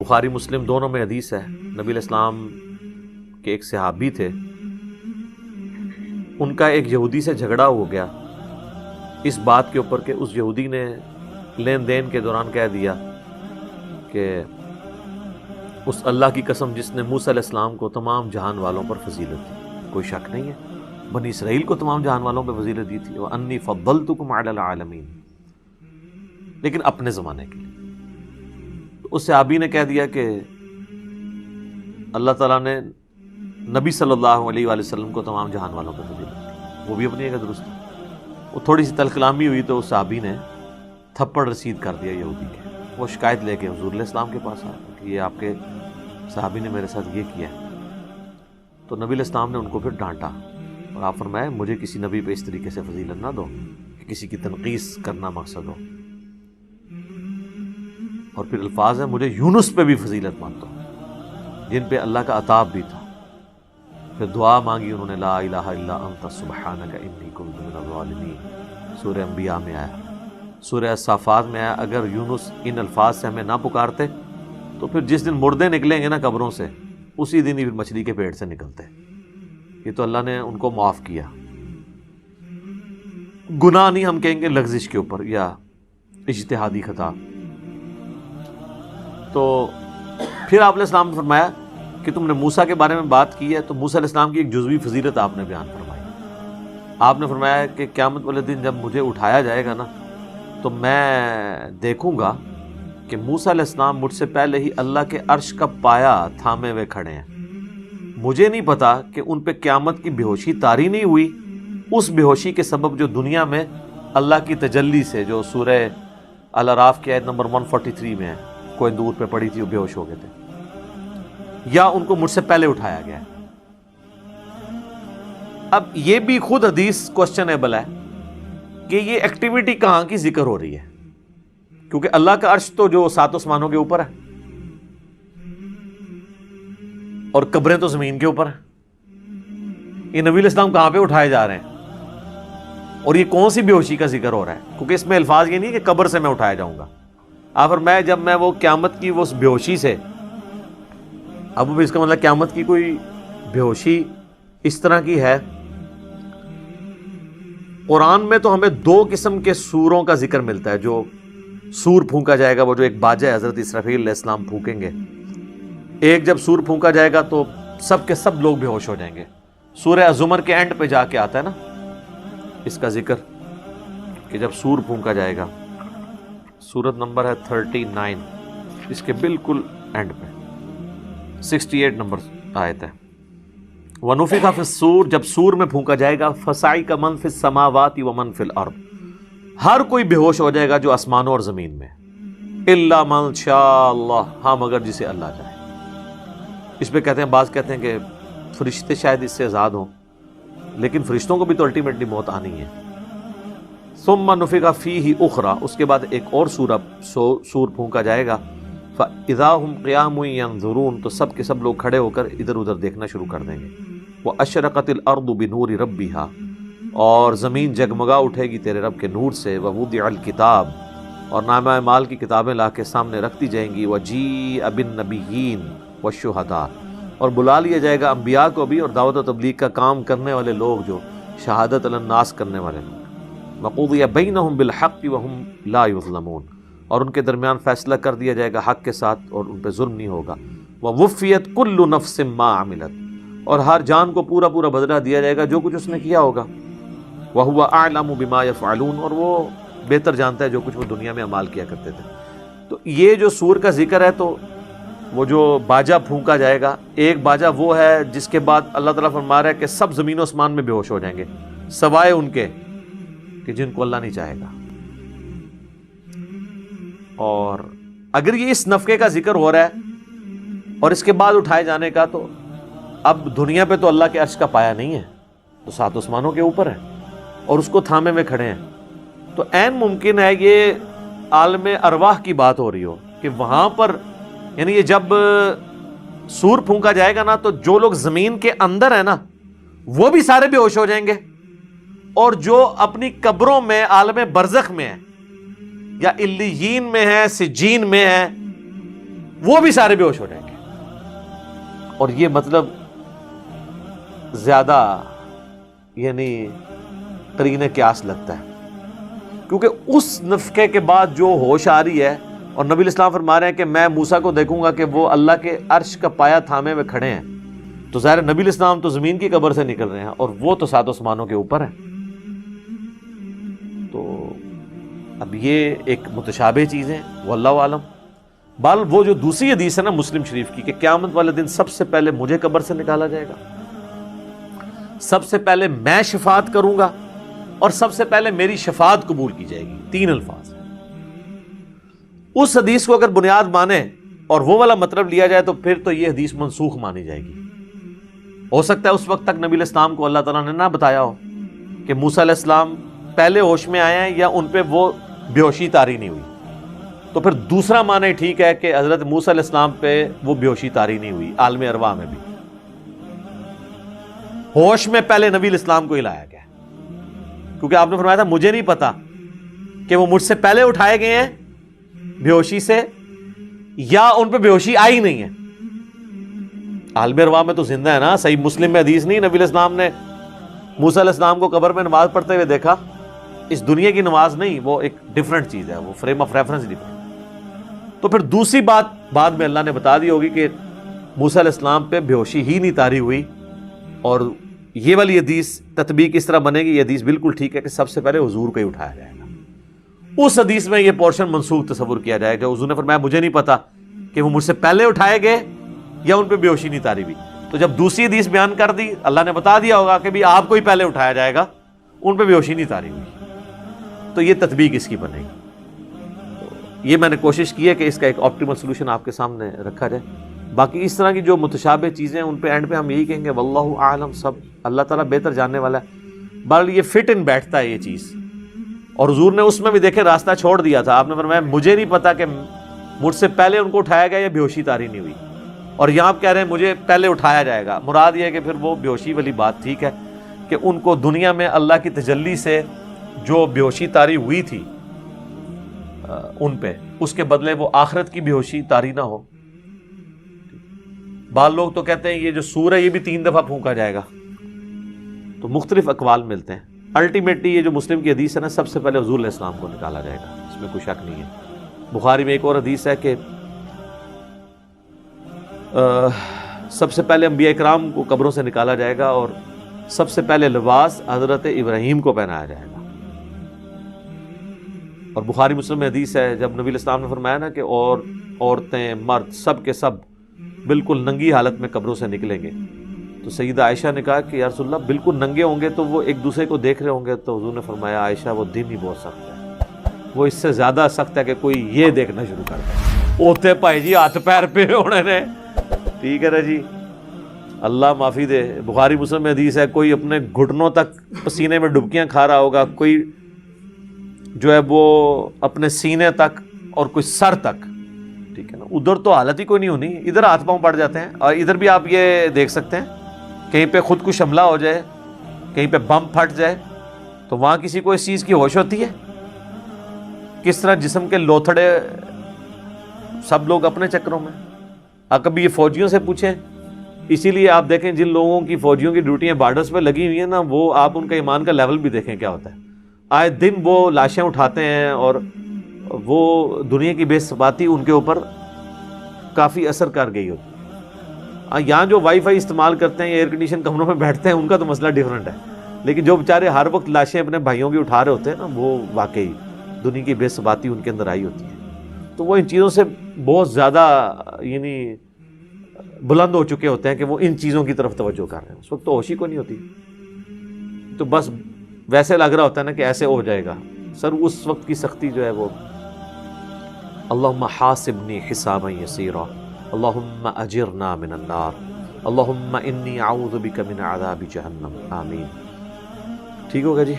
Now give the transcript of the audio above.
بخاری مسلم دونوں میں حدیث ہے، نبی علیہ السلام کے ایک صحابی تھے، ان کا ایک یہودی سے جھگڑا ہو گیا اس بات کے اوپر کہ اس یہودی نے لین دین کے دوران کہہ دیا کہ اس اللہ کی قسم جس نے موسیٰ علیہ السلام کو تمام جہان والوں پر فضیلت دی، کوئی شک نہیں ہے بنی اسرائیل کو تمام جہان والوں پر فضیلت دی تھی، وَأَنِّي فَضَّلْتُكُمْ عَلَى الْعَالَمِينَ، لیکن اپنے زمانے کے لیے تو اس صحابی نے کہہ دیا کہ اللہ تعالیٰ نے نبی صلی اللہ علیہ وآلہ وسلم کو تمام جہان والوں پر فضیلت دی، وہ بھی اپنی جگہ درست ہے۔ وہ تھوڑی سی تلخ کلامی ہوئی تو اس صحابی نے تھپڑ رسید کر دیا یہودی کے، وہ شکایت لے کے حضور علیہ السلام کے پاس آیا کہ یہ آپ کے صحابی نے میرے ساتھ یہ کیا ہے، تو نبی علیہ السلام نے ان کو پھر ڈانٹا اور آپ فرمائے مجھے کسی نبی پہ اس طریقے سے فضیلت نہ دو کہ کسی کی تنقیص کرنا مقصد ہو، اور پھر الفاظ ہیں مجھے یونس پہ بھی فضیلت مت دو جن پہ اللہ کا عطاب بھی تھا۔ پھر دعا مانگی انہوں نے لا الہ الا انت سبحانک انی کنت من الظالمین، سورہ انبیاء میں آیا، سورہ صافات میں آیا اگر یونس ان الفاظ سے ہمیں نہ پکارتے تو پھر جس دن مردے نکلیں گے نا قبروں سے اسی دن ہی پھر مچھلی کے پیٹ سے نکلتے۔ یہ تو اللہ نے ان کو معاف کیا، گناہ نہیں ہم کہیں گے لغزش کے اوپر یا اجتہادی خطا۔ تو پھر آپ علیہ السلام نے فرمایا کہ تم نے موسیٰ کے بارے میں بات کی ہے تو موسیٰ علیہ السلام کی ایک جزوی فضیلت آپ نے بیان فرمائی۔ آپ نے فرمایا کہ قیامت والے دن جب مجھے اٹھایا جائے گا نا تو میں دیکھوں گا کہ موسیٰ علیہ السلام مجھ سے پہلے ہی اللہ کے عرش کا پایا تھامے ہوئے کھڑے ہیں، مجھے نہیں پتا کہ ان پہ قیامت کی بے ہوشی طاری نہیں ہوئی، اس بے ہوشی کے سبب جو دنیا میں اللہ کی تجلی سے جو سورہ الاعراف کی آیت نمبر 143 میں ہے، کوئی دور پہ پڑی تھی وہ بے ہوش ہو گئے تھے، یا ان کو مجھ سے پہلے اٹھایا گیا ہے۔ اب یہ بھی خود حدیث کوسچنیبل ہے کہ یہ ایکٹیویٹی کہاں کی ذکر ہو رہی ہے، کیونکہ اللہ کا عرش تو جو 7 آسمانوں کے اوپر ہے اور قبریں تو زمین کے اوپر ہیں، یہ نبی علیہ السلام کہاں پہ اٹھائے جا رہے ہیں اور یہ کون سی بے ہوشی کا ذکر ہو رہا ہے؟ کیونکہ اس میں الفاظ یہ نہیں کہ قبر سے میں اٹھایا جاؤں گا، اور میں جب میں وہ قیامت کی وہ بے ہوشی سے، اب اس کا مطلب قیامت کی کوئی بے ہوشی اس طرح کی ہے۔ قرآن میں تو ہمیں 2 قسم کے سوروں کا ذکر ملتا ہے، جو سور پھونکا جائے گا، وہ جو ایک باجا ہے حضرت اسرافیل علیہ السلام پھونکیں گے، ایک جب سور پھونکا جائے گا تو سب کے سب لوگ بے ہوش ہو جائیں گے۔ سورہ زمر کے اینڈ پہ جا کے آتا ہے نا اس کا ذکر کہ جب سور پھونکا جائے گا، سورت نمبر ہے 39، اس کے بالکل اینڈ پہ 68 نمبر آیت ہے، وَنُفِخَ فِي الصُّورِ، جب سور میں پھونکا جائے گا، فَصَعِقَ مَن فِي السَّمَاوَاتِ وَمَن فِي الْأَرْضِ، ہر کوئی بے ہوش ہو جائے گا جو آسمانوں اور زمین میں، إِلَّا مَن شَاءَ اللَّهُ، ہاں مگر جسے اللہ چاہے۔ اس پہ کہتے ہیں، بعض کہتے ہیں کہ فرشتے شاید اس سے آزاد ہوں، لیکن فرشتوں کو بھی تو الٹیمیٹلی موت آنی ہے۔ ثُمَّ نُفِخَ فِيهِ أُخْرَى، اس کے بعد ایک اور سور پھونکا جائے گا، فَإِذَا هُمْ قِيَامٌ يَنظُرُونَ، تو سب کے سب لوگ کھڑے ہو کر ادھر ادھر دیکھنا شروع کر دیں گے۔ وَأَشْرَقَتِ الْأَرْضُ بِنُورِ رَبِّهَا، اور زمین جگمگا اٹھے گی تیرے رب کے نور سے۔ وَوُضِعَ الْكِتَابُ، اور نامہ اعمال کی کتابیں لا کے سامنے رکھ دی جائیں گی۔ وَجِيءَ بِالنَّبِيِّينَ وَالشُّهَدَاءِ، اور بلا لیا جائے گا انبیاء کو بھی اور دعوت و تبلیغ کا کام کرنے والے لوگ، جو شہادت علی الناس کرنے والے لوگ۔ وَقُضِيَ بَيْنَهُمْ بِالْحَقِّ وَهُمْ لَا يُظْلَمُونَ، اور ان کے درمیان فیصلہ کر دیا جائے گا حق کے ساتھ اور ان پہ ظلم نہیں ہوگا۔ وَوُفِّيَتْ كُلُّ نَفْسٍ مَّا عَمِلَتْ، اور ہر جان کو پورا پورا بدلہ دیا جائے گا جو کچھ اس نے کیا ہوگا۔ وَهُوَ أَعْلَمُ بِمَا يَفْعَلُونَ، اور وہ بہتر جانتا ہے جو کچھ وہ دنیا میں اعمال کیا کرتے تھے۔ تو یہ جو سور کا ذکر ہے، تو وہ جو باجا پھونکا جائے گا، ایک باجا وہ ہے جس کے بعد اللہ تعالیٰ فرما رہا ہے کہ سب زمین و آسمان میں بے ہوش ہو جائیں گے، سوائے ان کے کہ جن کو اللہ نہیں چاہے گا۔ اور اگر یہ اس نفقے کا ذکر ہو رہا ہے اور اس کے بعد اٹھائے جانے کا، تو اب دنیا پہ تو اللہ کے عرش کا پایا نہیں ہے، تو 7 آسمانوں کے اوپر ہے اور اس کو تھامے میں کھڑے ہیں، تو عین ممکن ہے یہ عالم ارواح کی بات ہو رہی ہو کہ وہاں پر، یعنی یہ جب سور پھونکا جائے گا نا، تو جو لوگ زمین کے اندر ہیں نا وہ بھی سارے بے ہوش ہو جائیں گے، اور جو اپنی قبروں میں عالم برزخ میں ہے یا علیین میں ہے، سجین میں ہے، وہ بھی سارے بے ہوش ہو جائیں گے. اور یہ مطلب زیادہ یعنی قرین قیاس لگتا ہے، کیونکہ اس نفقے کے بعد جو ہوش آ رہی ہے، اور نبی علیہ السلام فرما رہے ہیں کہ میں موسیٰ کو دیکھوں گا کہ وہ اللہ کے عرش کا پایا تھامے ہوئے کھڑے ہیں، تو ظاہر نبی علیہ السلام تو زمین کی قبر سے نکل رہے ہیں اور وہ تو 7 آسمانوں کے اوپر ہیں. تو اب یہ ایک متشابہ چیز ہے، واللہ عالم. بال وہ جو دوسری حدیث ہے نا مسلم شریف کی کہ قیامت والے دن سب سے پہلے مجھے قبر سے نکالا جائے گا، سب سے پہلے میں شفاعت کروں گا، اور سب سے پہلے میری شفاعت قبول کی جائے گی. 3 الفاظ. اس حدیث کو اگر بنیاد مانے اور وہ والا مطلب لیا جائے تو پھر تو یہ حدیث منسوخ مانی جائے گی. ہو سکتا ہے اس وقت تک نبی علیہ السلام کو اللہ تعالیٰ نے نہ بتایا ہو کہ موسیٰ علیہ السلام پہلے ہوش میں آئے ہیں یا ان پہ وہ بے ہوشی طاری نہیں ہوئی. تو پھر دوسرا معنی ٹھیک ہے کہ حضرت موسیٰ علیہ السلام پہ وہ بے ہوشی طاری نہیں ہوئی، عالم ارواح میں بھی ہوش میں پہلے نبی علیہ السلام کو ہی لایا گیا، کیونکہ آپ نے فرمایا تھا مجھے نہیں پتا کہ وہ مجھ سے پہلے اٹھائے گئے ہیں بے ہوشی سے یا ان پہ بے ہوشی آئی نہیں ہے. عالم ارواح میں تو زندہ ہے نا. صحیح مسلم میں حدیث نہیں نبی علیہ السلام نے موسیٰ علیہ السلام کو قبر میں نماز پڑھتے ہوئے دیکھا. اس دنیا کی نماز نہیں، وہ ایک ڈیفرنٹ چیز ہے، وہ فریم آف ریفرنس ڈیفرنٹ. تو پھر دوسری بات بعد میں اللہ نے بتا دی ہوگی کہ موسیٰ علیہ السلام پہ بے ہوشی ہی نہیں طاری ہوئی. اور یہ والی حدیث تطبیق اس طرح بنے گی، یہ حدیث بالکل ٹھیک ہے کہ سب سے پہلے حضور کو ہی اٹھایا جائے گا. اس حدیث میں یہ پورشن منسوخ تصور کیا جائے گا. حضور نے فرمایا مجھے نہیں پتا کہ وہ مجھ سے پہلے اٹھائے گئے یا ان پہ بے ہوشی نہیں طاری ہوئی. تو جب دوسری حدیث بیان کر دی، اللہ نے بتا دیا ہوگا کہ بھی آپ کو ہی پہلے اٹھایا جائے گا، ان پہ بے ہوشی نہیں طاری ہوئی، تو یہ تطبیق اس کی بنے گی. تو یہ میں نے کوشش کی ہے کہ اس کا ایک آپٹیمل سولوشن آپ کے سامنے رکھا جائے. باقی اس طرح کی جو متشابہ چیزیں ان پہ اینڈ پہ ہم یہی کہیں گے واللہ اعلم، سب اللہ تعالیٰ بہتر جاننے والا ہے. بہرحال یہ فٹ ان بیٹھتا ہے یہ چیز. اور حضور نے اس میں بھی دیکھے راستہ چھوڑ دیا تھا. آپ نے فرمایا مجھے نہیں پتا کہ مجھ سے پہلے ان کو اٹھایا گیا یا بے ہوشی طاری نہیں ہوئی، اور یہاں آپ کہہ رہے ہیں مجھے پہلے اٹھایا جائے گا. مراد یہ ہے کہ پھر وہ بے ہوشی والی بات ٹھیک ہے کہ ان کو دنیا میں اللہ کی تجلی سے جو بے ہوشی طاری ہوئی تھی ان پہ، اس کے بدلے وہ آخرت کی بے ہوشی طاری نہ ہو. بعض لوگ تو کہتے ہیں یہ جو سور ہے یہ بھی 3 دفعہ پھونکا جائے گا. تو مختلف اقوال ملتے ہیں. الٹیمیٹلی یہ جو مسلم کی حدیث ہے نا، سب سے پہلے حضور علیہ السلام کو نکالا جائے گا، اس میں کوئی شک نہیں ہے. بخاری میں ایک اور حدیث ہے کہ سب سے پہلے انبیاء کرام کو قبروں سے نکالا جائے گا اور سب سے پہلے لباس حضرت ابراہیم کو پہنایا جائے گا. اور بخاری مسلم میں حدیث ہے جب نبی علیہ السلام نے فرمایا نا کہ اور عورتیں مرد سب کے سب بالکل ننگی حالت میں قبروں سے نکلیں گے، تو سیدہ عائشہ نے کہا کہ یا رسول اللہ بالکل ننگے ہوں گے تو وہ ایک دوسرے کو دیکھ رہے ہوں گے. تو حضور نے فرمایا عائشہ وہ دن ہی بہت سخت ہے، وہ اس سے زیادہ سخت ہے کہ کوئی یہ دیکھنا شروع کر دے. اوتے بھائی جی ہاتھ پیر پہ ہونے نے، ٹھیک ہے نا جی، اللہ معافی دے. بخاری مسلم میں حدیث ہے کوئی اپنے گھٹنوں تک پسینے میں ڈبکیاں کھا رہا ہوگا، کوئی جو ہے وہ اپنے سینے تک اور کوئی سر تک، ٹھیک ہے نا. ادھر تو حالت ہی کوئی نہیں ہونی، ادھر ہاتھ پاؤں پڑ جاتے ہیں. اور ادھر بھی آپ یہ دیکھ سکتے ہیں کہیں پہ خود کش حملہ ہو جائے، کہیں پہ بم پھٹ جائے، تو وہاں کسی کو اس چیز کی ہوش ہوتی ہے؟ کس طرح جسم کے لوتھڑے سب لوگ اپنے چکروں میں. آپ کبھی یہ فوجیوں سے پوچھیں. اسی لیے آپ دیکھیں جن لوگوں کی فوجیوں کی ڈیوٹیاں بارڈرز پہ لگی ہوئی ہیں نا، وہ آپ ان کا ایمان کا لیول بھی دیکھیں کیا ہوتا ہے. آئے دن وہ لاشیں اٹھاتے ہیں اور وہ دنیا کی بے ثباتی ان کے اوپر کافی اثر کر گئی ہوتی ہے. یہاں جو وائی فائی استعمال کرتے ہیں یا ایئر کنڈیشن کمروں میں بیٹھتے ہیں ان کا تو مسئلہ ڈیفرنٹ ہے، لیکن جو بیچارے ہر وقت لاشیں اپنے بھائیوں کی اٹھا رہے ہوتے ہیں نا، وہ واقعی دنیا کی بے ثباتی ان کے اندر آئی ہوتی ہے. تو وہ ان چیزوں سے بہت زیادہ یعنی بلند ہو چکے ہوتے ہیں کہ وہ ان چیزوں کی طرف توجہ کر رہے ہیں. اس وقت تو ہوش ہی کو نہیں ہوتی، تو بس ویسے لگ رہا ہوتا ہے نا کہ ایسے ہو جائے گا. سر اس وقت کی سختی جو ہے وہ اللہم حاسبنی حسابا یسیرا اللہم اجرنا من النار اللہم انی اعوذ بک من عذاب جہنم. آمین. ٹھیک ہوگا جی.